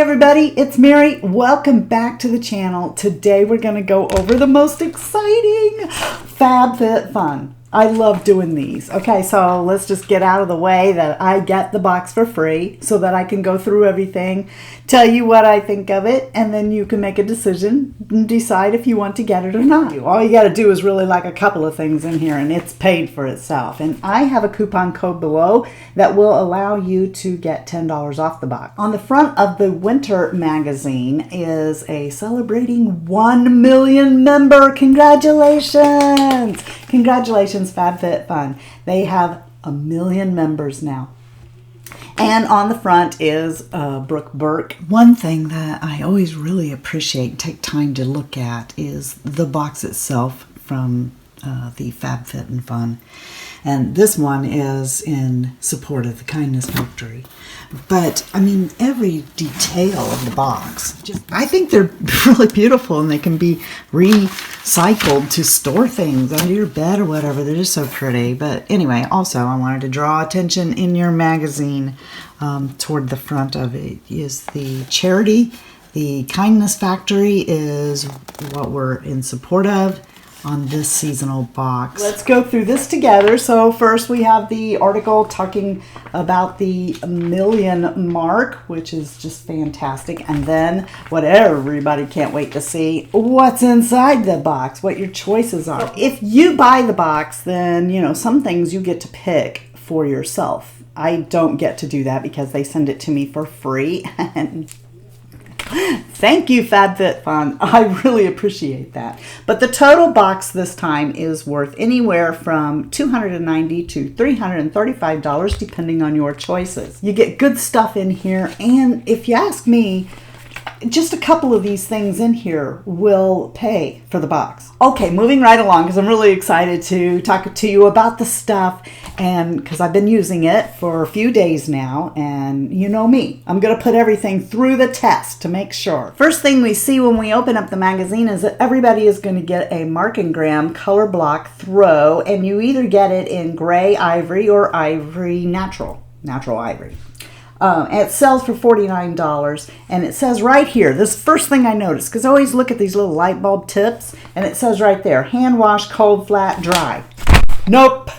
everybody, it's Mary. Welcome back to the channel. Today we're going to go over the most exciting FabFitFun. I love doing these. Okay, so let's just get out of the way that I get the box for free so that I can go through everything, tell you what I think of it, and then you can make a decision and decide if you want to get it or not. All you got to do is really like a couple of things in here and it's paid for itself. And I have a coupon code below that will allow you to get $10 off the box. On the front of the Winter magazine is a celebrating 1 million member. Congratulations! Congratulations, FabFitFun. They have 1 million members now. And on the front is Brooke Burke. One thing that I always really appreciate and take time to look at is the box itself from the FabFitFun. And this one is in support of the Kindness Factory. But, I mean, every detail of the box, I think they're really beautiful and they can be recycled to store things under your bed or whatever. They're just so pretty. But anyway, also I wanted to draw attention in your magazine toward the front of it is the charity. The Kindness Factory is what we're in support of on this seasonal box. Let's go through this together. So first we have the article talking about the 1 million mark, which is just fantastic. And then what everybody can't wait to see, what's inside the box, what your choices are. If you buy the box, then, you know, some things you get to pick for yourself. I don't get to do that because they send it to me for free. And thank you, FabFitFun. I really appreciate that. But the total box this time is worth anywhere from $290 to $335, depending on your choices. You get good stuff in here, and if you ask me, just a couple of these things in here will pay for the box. Okay, moving right along because I'm really excited to talk to you about the stuff, and because I've been using it for a few days now, and you know me, I'm going to put everything through the test to make sure. First thing we see when we open up the magazine is that everybody is going to get a Mark and Graham color block throw, and you either get it in gray ivory or ivory natural ivory. It sells for $49, and it says right here, this first thing I noticed, because I always look at these little light bulb tips, and it says right there, hand wash, cold, flat, dry. Nope.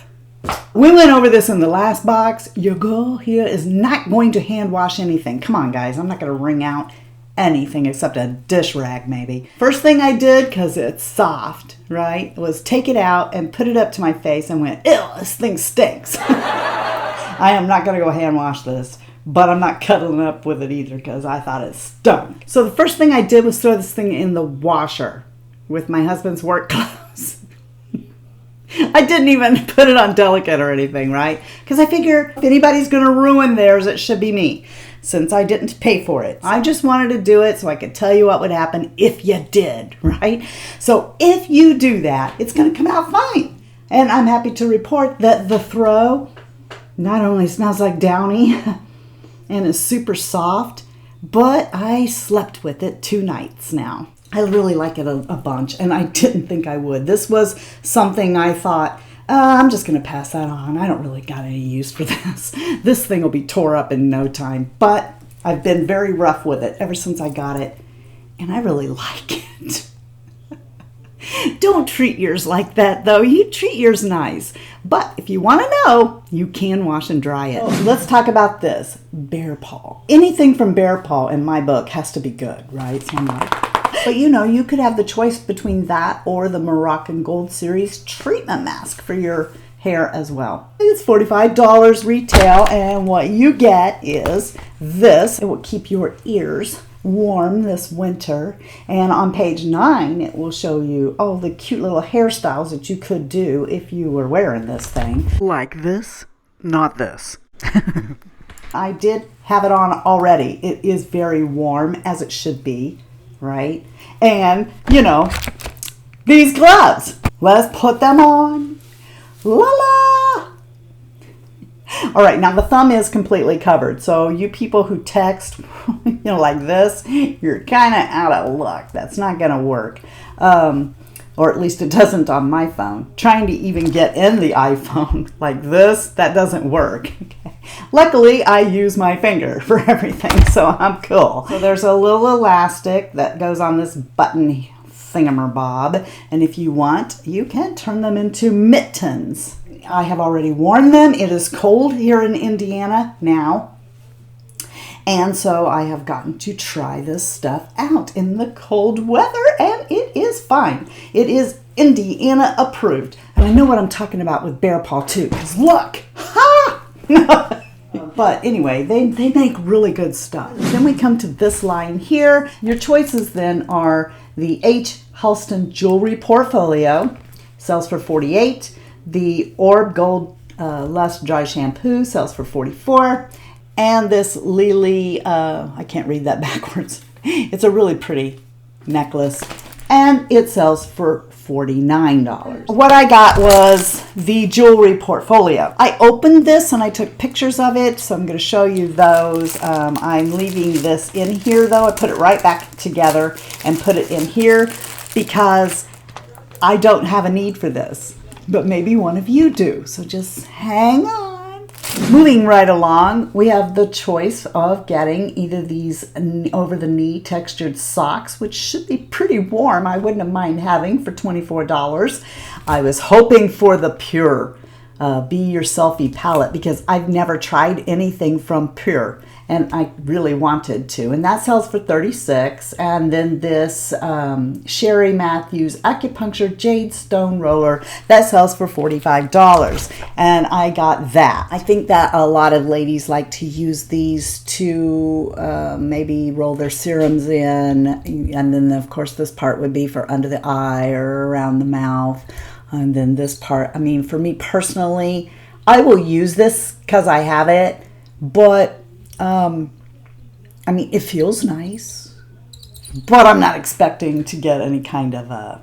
We went over this in the last box. Your girl here is not going to hand wash anything. Come on, guys. I'm not going to wring out anything except a dish rag, maybe. First thing I did, because it's soft, right, was take it out and put it up to my face and went, ew, this thing stinks. I am not going to go hand wash this. But I'm not cuddling up with it either because I thought it stunk. So the first thing I did was throw this thing in the washer with my husband's work clothes. I didn't even put it on delicate or anything, right? Because I figure if anybody's going to ruin theirs, it should be me, since I didn't pay for it. I just wanted to do it so I could tell you what would happen if you did, right? So if you do that, it's going to come out fine. And I'm happy to report that the throw not only smells like Downy, and it's super soft, but I slept with it 2 nights now. I really like it a bunch, and I didn't think I would. This was something I thought, I'm just going to pass that on. I don't really got any use for this. This thing will be tore up in no time, but I've been very rough with it ever since I got it, and I really like it. Don't treat yours like that, though. You treat yours nice. But if you want to know, you can wash and dry it. Let's talk about this. Bearpaw. Anything from Bearpaw in my book has to be good, right? So I'm like, but you know, you could have the choice between that or the Moroccan Gold Series treatment mask for your hair as well. It's $45 retail, and what you get is this. It will keep your ears warm this winter, and on page 9 it will show you all the cute little hairstyles that you could do if you were wearing this thing. Like this, not this. I did have it on already. It is very warm, as it should be, right? And, you know, these gloves. Let's put them on. La la! All right, now the thumb is completely covered. So you people who text, you know, like this, you're kind of out of luck. That's not going to work. or at least it doesn't on my phone. Trying to even get in the iPhone like this, that doesn't work. Okay. Luckily, I use my finger for everything, so I'm cool. So there's a little elastic that goes on this button thingamabob, and if you want, you can turn them into mittens. I have already worn them. It is cold here in Indiana now, and so I have gotten to try this stuff out in the cold weather, and it is fine. It is Indiana approved. And I know what I'm talking about with Bearpaw too, because look! Ha! But anyway, they make really good stuff. Then we come to this line here. Your choices then are the Halston Jewelry Portfolio, sells for $48. The Orb Gold Lust Dry Shampoo sells for $44. And this Lily, I can't read that backwards. It's a really pretty necklace, and it sells for $49. What I got was the jewelry portfolio. I opened this and I took pictures of it, so I'm going to show you those. I'm leaving this in here though. I put it right back together and put it in here because I don't have a need for this, but maybe one of you do, so just hang on. Moving right along, we have the choice of getting either these over-the-knee textured socks, which should be pretty warm. I wouldn't have mind having for $24. I was hoping for the Pure Be Your Selfie palette because I've never tried anything from Pure, and I really wanted to. And that sells for $36. And then this Sherry Matthews Acupuncture Jade Stone Roller, that sells for $45. And I got that. I think that a lot of ladies like to use these to maybe roll their serums in. And then, of course, this part would be for under the eye or around the mouth. And then this part, I mean, for me personally, I will use this because I have it. But I mean, it feels nice, but I'm not expecting to get any kind of,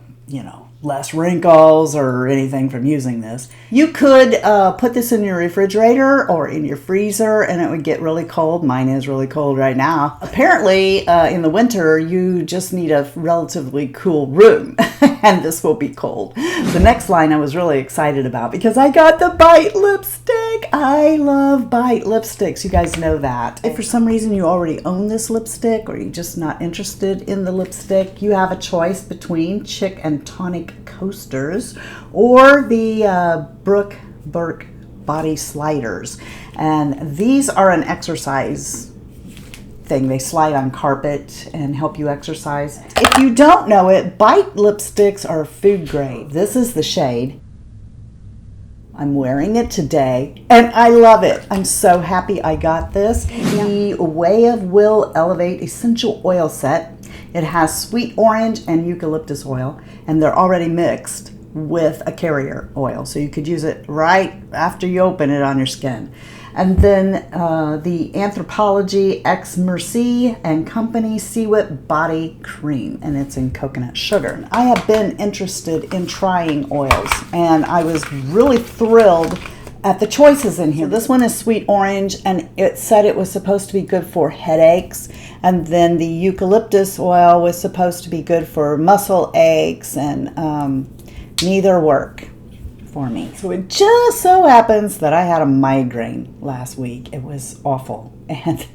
less wrinkles or anything from using this. You could put this in your refrigerator or in your freezer and it would get really cold. Mine is really cold right now. Apparently, in the winter, you just need a relatively cool room and this will be cold. The next line I was really excited about because I got the Bite lipstick. I love Bite lipsticks. You guys know that. If for some reason you already own this lipstick or you're just not interested in the lipstick, you have a choice between Chick and Tonic Coasters or the Burke Body Sliders. And these are an exercise thing. They slide on carpet and help you exercise. If you don't know it, Bite lipsticks are food grade. This is the shade. I'm wearing it today and I love it. I'm so happy I got this. The Way of Will Elevate Essential Oil Set. It has sweet orange and eucalyptus oil, and they're already mixed with a carrier oil, so you could use it right after you open it on your skin. And then the Anthropologie X Mercy and Company Sea Whip Body Cream, and it's in coconut sugar. I have been interested in trying oils, and I was really thrilled at the choices in here. This one is sweet orange, and it said it was supposed to be good for headaches, and then the eucalyptus oil was supposed to be good for muscle aches, and neither work for me. So it just so happens that I had a migraine last week. It was awful, and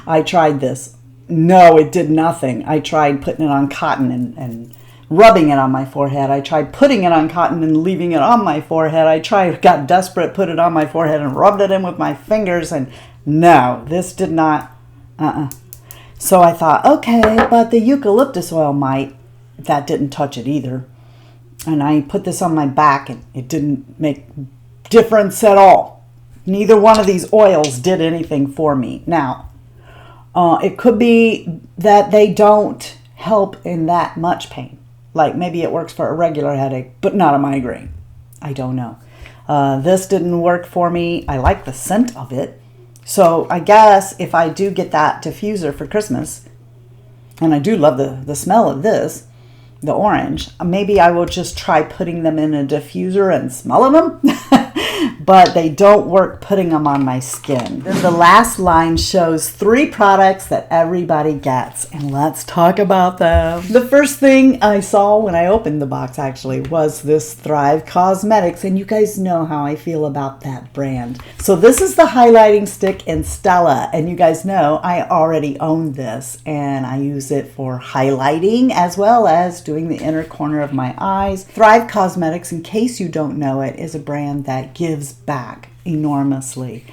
I tried this. No, it did nothing. I tried putting it on cotton and rubbing it on my forehead. I tried putting it on cotton and leaving it on my forehead. Got desperate, put it on my forehead and rubbed it in with my fingers, and no, this did not, So I thought, okay, but the eucalyptus oil might. That didn't touch it either. And I put this on my back and it didn't make difference at all. Neither one of these oils did anything for me. Now, it could be that they don't help in that much pain. Like maybe it works for a regular headache, but not a migraine. I don't know. This didn't work for me. I like the scent of it. So I guess if I do get that diffuser for Christmas, and I do love the smell of this, the orange, maybe I will just try putting them in a diffuser and smelling them. but they don't work putting them on my skin. Then the last line shows 3 products that everybody gets, and let's talk about them. The first thing I saw when I opened the box actually was this Thrive Cosmetics, and you guys know how I feel about that brand. So this is the highlighting stick in Stella, and you guys know I already own this, and I use it for highlighting as well as doing the inner corner of my eyes. Thrive Cosmetics, in case you don't know it, is a brand that gives back enormously.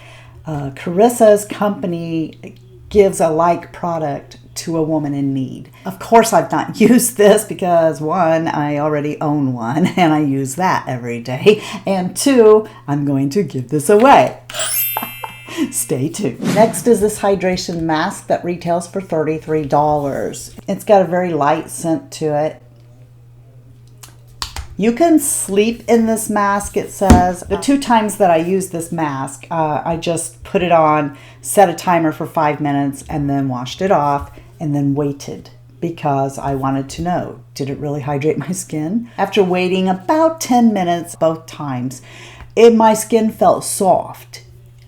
Carissa's company gives a like product to a woman in need. Of course, I've not used this because 1, I already own one and I use that every day, and 2, I'm going to give this away. Stay tuned. Next is this hydration mask that retails for $33. It's got a very light scent to it. You can sleep in this mask, it says. The 2 times that I used this mask, I just put it on, set a timer for 5 minutes, and then washed it off, and then waited because I wanted to know, did it really hydrate my skin? After waiting about 10 minutes both times, my skin felt soft.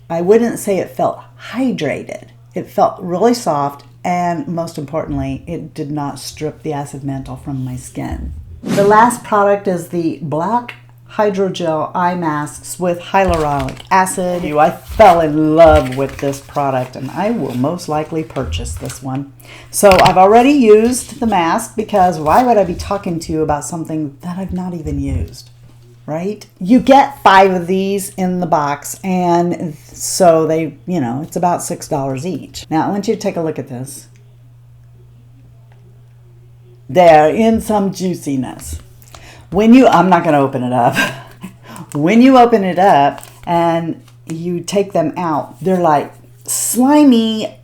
I wouldn't say it felt hydrated. It felt really soft, and most importantly, it did not strip the acid mantle from my skin. The last product is the Black Hydrogel Eye Masks with Hyaluronic Acid. I fell in love with this product, and I will most likely purchase this one. So I've already used the mask because why would I be talking to you about something that I've not even used? Right? You get 5 of these in the box, and so they, it's about $6 each. Now I want you to take a look at this. They're in some juiciness. I'm not going to open it up. When you open it up and you take them out, they're like slimy,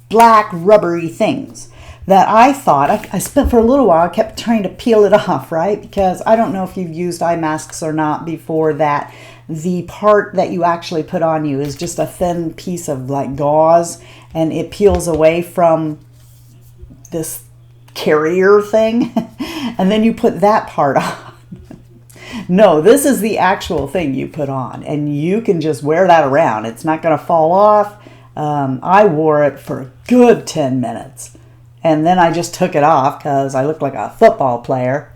black, rubbery things that I thought, I spent for a little while, I kept trying to peel it off, right? Because I don't know if you've used eye masks or not before, that the part that you actually put on you is just a thin piece of like gauze, and it peels away from this carrier thing, and then you put that part on. No, this is the actual thing you put on, and you can just wear that around. It's not going to fall off. I wore it for a good 10 minutes. And then I just took it off because I looked like a football player.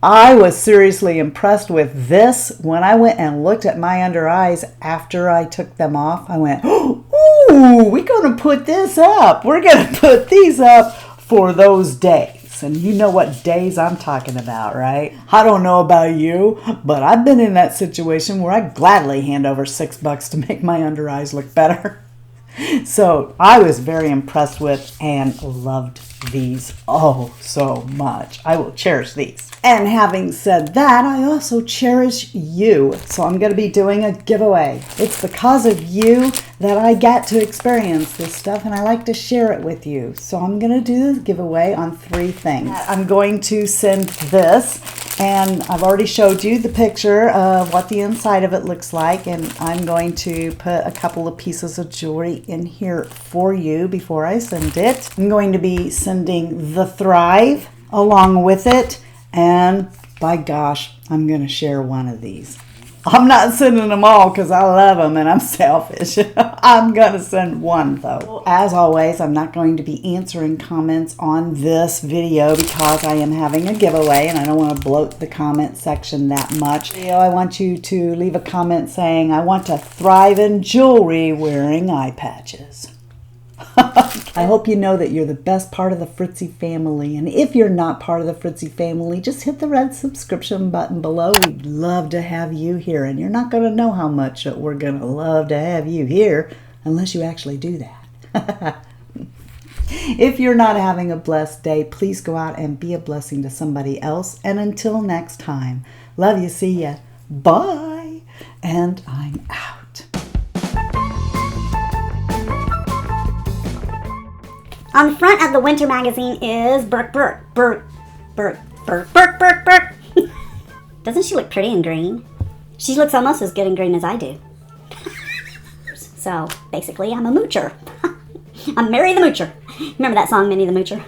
I was seriously impressed with this. When I went and looked at my under eyes after I took them off, I went, ooh, we're going to put this up. We're going to put these up for those days. And you know what days I'm talking about, right? I don't know about you, but I've been in that situation where I gladly hand over $6 to make my under eyes look better. So I was very impressed with and loved these so much. I will cherish these. And having said that, I also cherish you. So I'm going to be doing a giveaway. It's because of you that I get to experience this stuff, and I like to share it with you. So I'm going to do this giveaway on 3 things. I'm going to send this, and I've already showed you the picture of what the inside of it looks like, and I'm going to put a couple of pieces of jewelry in here for you before I send it. I'm going to be sending the Thrive along with it, and by gosh, I'm going to share one of these. I'm not sending them all because I love them and I'm selfish. I'm going to send one though. As always, I'm not going to be answering comments on this video because I am having a giveaway and I don't want to bloat the comment section that much. I want you to leave a comment saying, I want to thrive in jewelry wearing eye patches. I hope you know that you're the best part of the Fritzy family. And if you're not part of the Fritzy family, just hit the red subscription button below. We'd love to have you here. And you're not going to know how much we're going to love to have you here unless you actually do that. If you're not having a blessed day, please go out and be a blessing to somebody else. And until next time, love you, see ya, bye, and I'm out. On the front of the winter magazine is Burke. Doesn't she look pretty in green? She looks almost as good in green as I do. So, basically, I'm a moocher. I'm Mary the Moocher. Remember that song, Minnie the Moocher?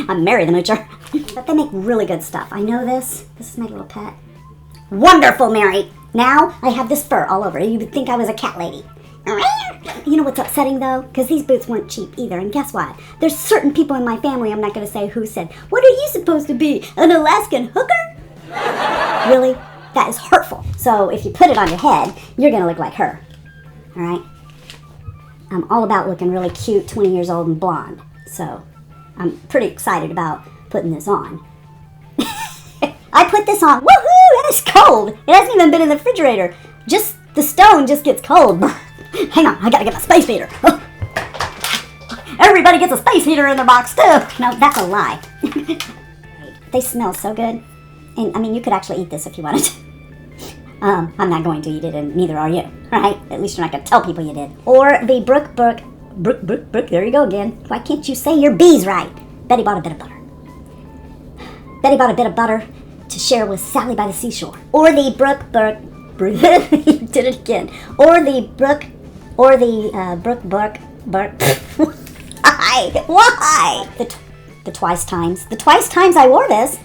I'm Mary the Moocher. But they make really good stuff. I know this. This is my little pet. Wonderful, Mary. Now I have this fur all over. You would think I was a cat lady. You know what's upsetting though? Because these boots weren't cheap either. And guess what? There's certain people in my family, I'm not going to say who, said, "What are you supposed to be, an Alaskan hooker?" Really? That is hurtful. So if you put it on your head, you're going to look like her. All right? I'm all about looking really cute, 20 years old and blonde. So I'm pretty excited about putting this on. I put this on. Woohoo! It's cold. It hasn't even been in the refrigerator. Just the stone just gets cold. Hang on, I gotta get my space heater. Everybody gets a space heater in their box too. No, that's a lie. They smell so good. And I mean, you could actually eat this if you wanted to. I'm not going to eat it, and neither are you. Right? At least you're not gonna tell people you did. Or the Brook, there you go again. Why can't you say your B's right? Betty bought a bit of butter. Betty bought a bit of butter to share with Sally by the seashore. Or the Brook, did it again. Or the Brook, Why? The twice times I wore this.